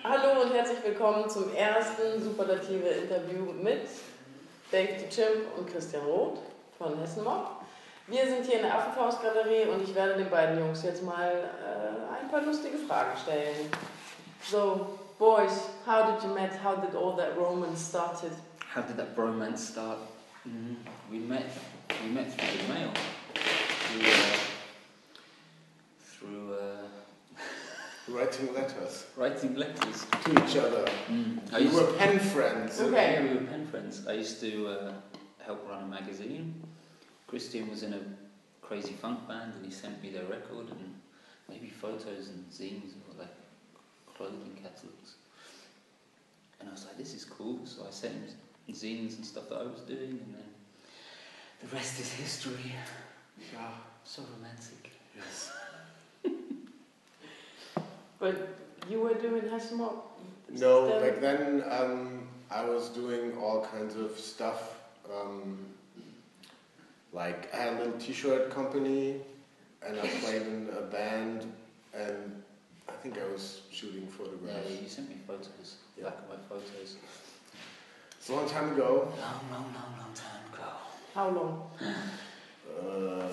Hallo und herzlich willkommen zum ersten Superlative Interview mit David Chimp und Christian Roth von Hessen. Wir sind hier in der Affenfaust Galerie und ich werde den beiden Jungs jetzt mal ein paar lustige Fragen stellen. So, boys, how did you meet? How did all that romance started? How did that bromance start? We met through the mail. Through writing letters. Writing letters to each other. We were pen friends. Okay. Yeah, we were pen friends. I used to help run a magazine. Christian was in a crazy funk band and he sent me their record and maybe photos and zines or like clothing catalogs. And I was like, this is cool. So I sent him zines and stuff that I was doing, and then the rest is history. Yeah. So romantic. Yes. But you were doing Hessen? No, back then I was doing all kinds of stuff. Like I had a little t-shirt company and I played in a band and I think I was shooting photographs. Yeah, you sent me photos, black and white photos. It's a long time ago. Long time ago. How long?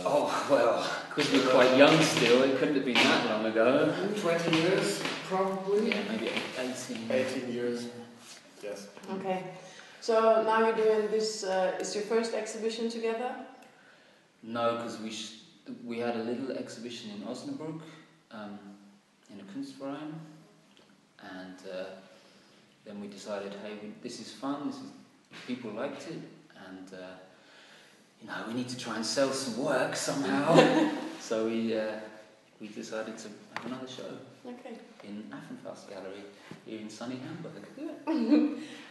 Oh, well, because we're quite young still, it couldn't have been that long ago. 20 years, probably. Yeah, maybe 18. 18 years, yes. Okay. So now you're doing this, is your first exhibition together? No, because we had a little exhibition in Osnabrück, in a Künstler, and then we decided, hey, this is fun, people liked it, and we need to try and sell some work somehow. So we decided to have another show. Okay. In Affenfaust Galerie here in sunny Hamburg.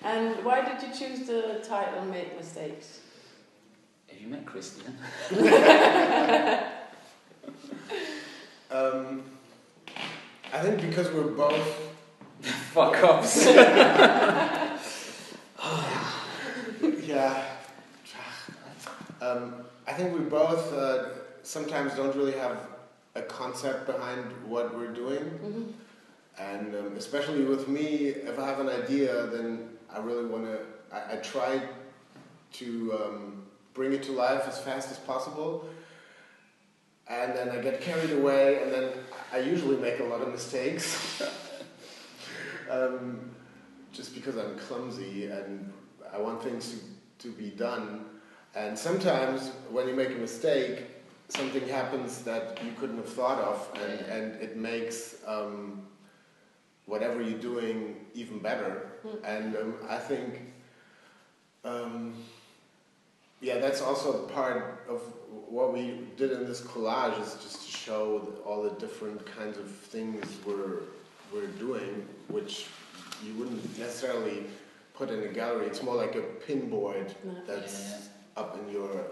And why did you choose the title Make Mistakes? Have you met Christian? I think because we're both fuck ups. Yeah. I think we both sometimes don't really have a concept behind what we're doing. Mm-hmm. And especially with me, if I have an idea, then I really want to, I try to bring it to life as fast as possible. And then I get carried away, and then I usually make a lot of mistakes. Just because I'm clumsy and I want things to be done. And sometimes when you make a mistake, something happens that you couldn't have thought of, and it makes whatever you're doing even better. And I think, that's also part of what we did in this collage, is just to show all the different kinds of things we're doing, which you wouldn't necessarily put in a gallery. It's more like a pinboard that's up in your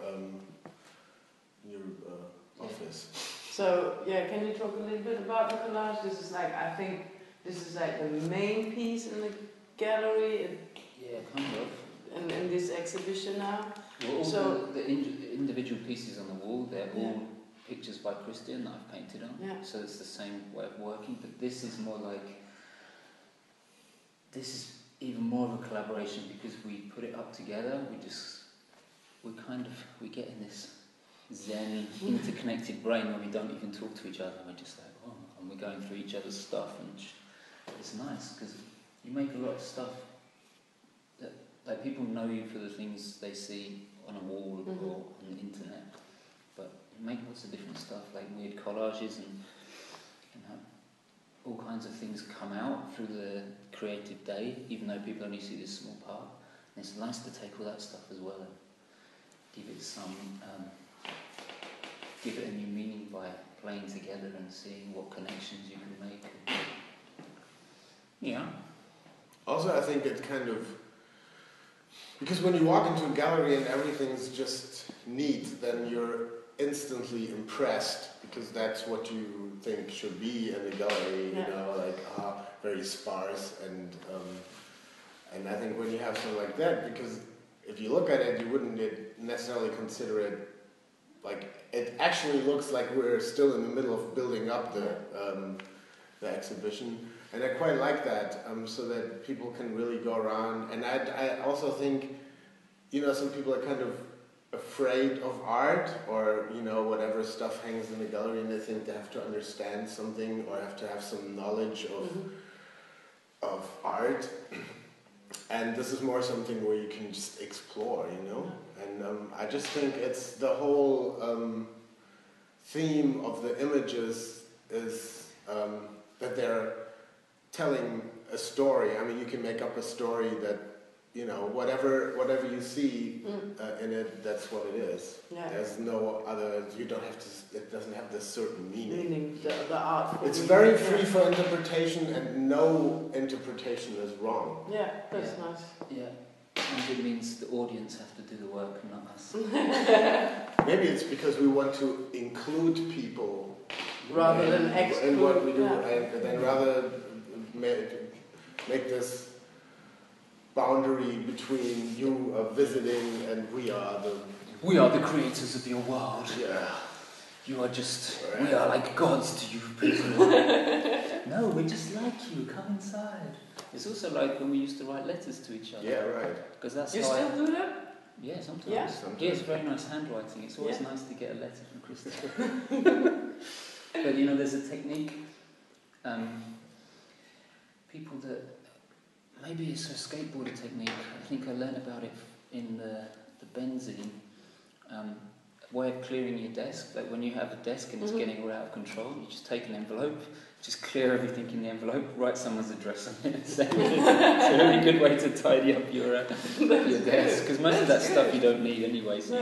office. So can you talk a little bit about the collage? This is like, I think this is like the main piece in the gallery. Yeah, kind of. In this exhibition now. Well, all the individual pieces on the wall, they're all pictures by Christian that I've painted on. Yeah. So it's the same way of working, but this is more like, this is even more of a collaboration because we put it up together. We get in this zen, interconnected brain where we don't even talk to each other. We're just like, and we're going through each other's stuff, and it's nice because you make a lot of stuff that, like, people know you for the things they see on a wall or on the internet, but you make lots of different stuff, like weird collages and all kinds of things come out through the creative day, even though people only see this small part. And it's nice to take all that stuff as well and give it a new meaning by playing together and seeing what connections you can make. Yeah. Also, I think it kind of, because when you walk into a gallery and everything's just neat, then you're instantly impressed, because that's what you think should be in a gallery, very sparse, and I think when you have something like that, because if you look at it, you wouldn't necessarily consider it, like, it actually looks like we're still in the middle of building up the exhibition, And I quite like that, so that people can really go around. And I also think, some people are kind of afraid of art, or whatever stuff hangs in the gallery, and they think they have to understand something or have to have some knowledge of art. And this is more something where you can just explore, And I just think it's the whole theme of the images is that they're telling a story. I mean, you can make up a story that, whatever you see in it, that's what it is. Yeah. There's no other, you don't have to, it doesn't have this certain meaning. The art. It's very free for interpretation, and no interpretation is wrong. Yeah, that's nice. Yeah. And it means the audience have to do the work, not us. Maybe it's because we want to include people rather than exclude. In what we do, and then rather make this boundary between you visiting and we are the creators of your world. Yeah. You are just, we are like gods to you people. No, we're just like you, come inside. It's also like when we used to write letters to each other. Yeah, right. Because that's you how still do that? Yeah, sometimes. Yeah, Yeah, it's very nice handwriting. It's always nice to get a letter from Christopher. But there's a technique. People that, maybe it's a skateboarder technique. I think I learned about it in the benzene. Way of clearing your desk. Like when you have a desk and it's getting all out of control, you just take an envelope, just clear everything in the envelope, write someone's address on it, and send it. It's a really good way to tidy up your desk, because most of that stuff you don't need anyway. So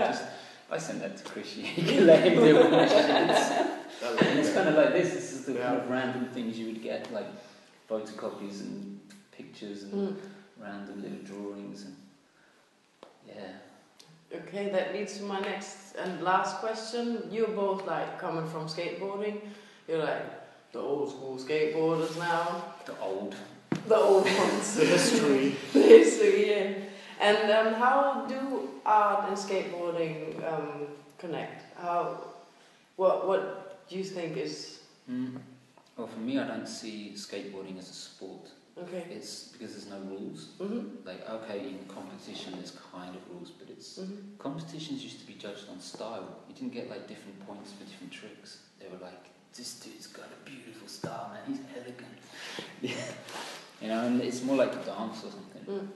I send that to Chris. You can let him deal with my shits. And it's kind of like this. This is the kind of random things you would get, like photocopies and pictures and random little drawings and Okay, that leads to my next and last question. You're both like coming from skateboarding. You're like the old school skateboarders now. The old ones. The history. The history, yeah. And how do art and skateboarding connect? What do you think is? Well, for me, I don't see skateboarding as a sport. Okay. It's because there's no rules. Like, okay, in competition there's kind of rules, but it's competitions used to be judged on style. You didn't get like different points for different tricks. They were like, this dude's got a beautiful style, man. He's elegant. And it's more like a dance or something.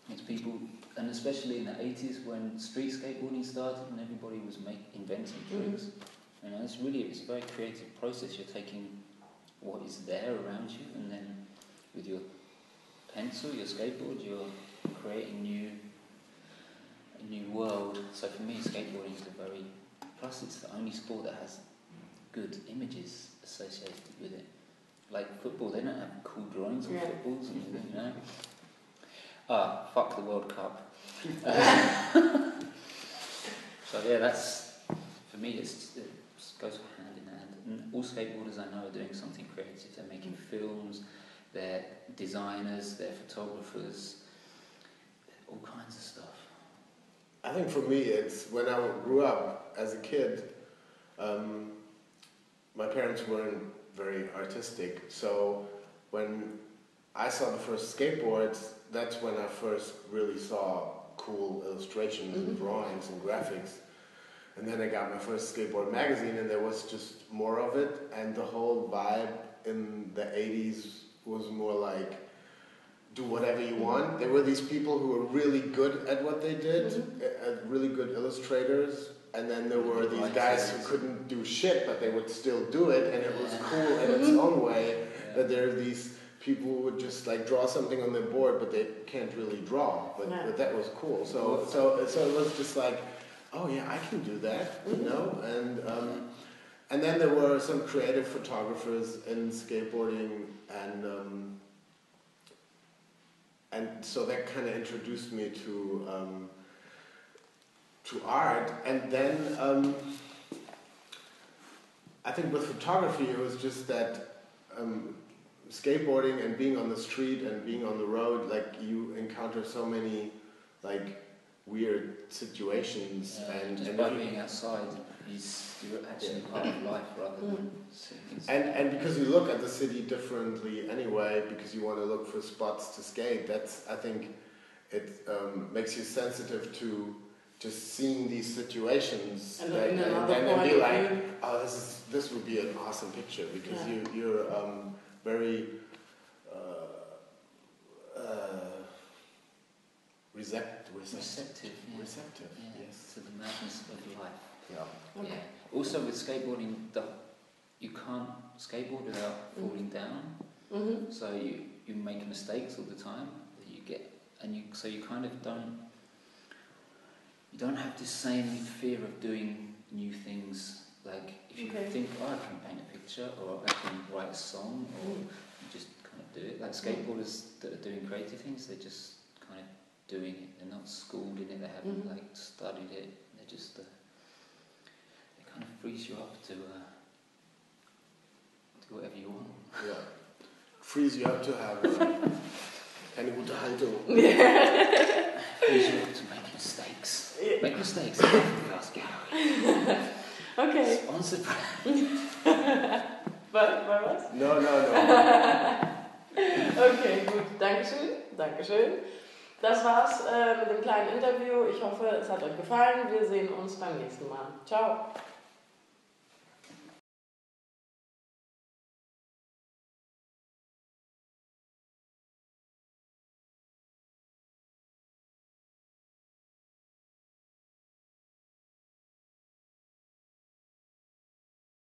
It's people, and especially in the 80s when street skateboarding started and everybody was inventing tricks. It's a very creative process. You're taking what is there around you, and then with your pencil, your skateboard, you're creating a new world. So for me, skateboarding is plus it's the only sport that has good images associated with it. Like football, they don't have cool drawings on footballs, fuck the World Cup. So that's, for me, it goes hand in hand. And all skateboarders I know are doing something creative. They're making films, they're designers, they're photographers, all kinds of stuff. I think for me, it's when I grew up as a kid, my parents weren't very artistic. So when I saw the first skateboards, that's when I first really saw cool illustrations and drawings and graphics. And then I got my first skateboard magazine, and there was just more of it, and the whole vibe in the 80s was more like, do whatever you want. There were these people who were really good at what they did, really good illustrators, and then there were these guys who couldn't do shit, but they would still do it, and it was cool in its own way. That there are these people who would just like draw something on their board, but they can't really draw, but that was cool. So it was just like, oh yeah, I can do that, and then there were some creative photographers in skateboarding, and so that kind of introduced me to art. And then I think with photography it was just that skateboarding and being on the street and being on the road, like you encounter so many like weird situations, and just by being outside, you're actually part of life rather than sitting inside. And because you look at the city differently anyway, because you want to look for spots to skate. I think it makes you sensitive to just seeing these situations, and then be like, oh, this would be an awesome picture, because you're very receptive. Yes, to the madness of life. Yeah. Okay. Yeah. Also with skateboarding, you can't skateboard without falling down. Mm-hmm. So you make mistakes all the time. So you kind of don't have the same fear of doing new things. Like if you think, oh, I can paint a picture, or I can write a song, or you just kind of do it. Like skateboarders that are doing creative things, they're just kind of doing it. They're not schooled in it. They haven't like studied it. They're just it kind of frees you up to do whatever you want. Yeah, frees you up to have eine gute Haltung. Frees you up to make mistakes. Make mistakes. Affenfaust Galerie. Okay. Sponsored by. Bei was? No. Okay, gut. Dankeschön. Das war's mit dem kleinen Interview. Ich hoffe, es hat euch gefallen. Wir sehen uns beim nächsten Mal. Ciao.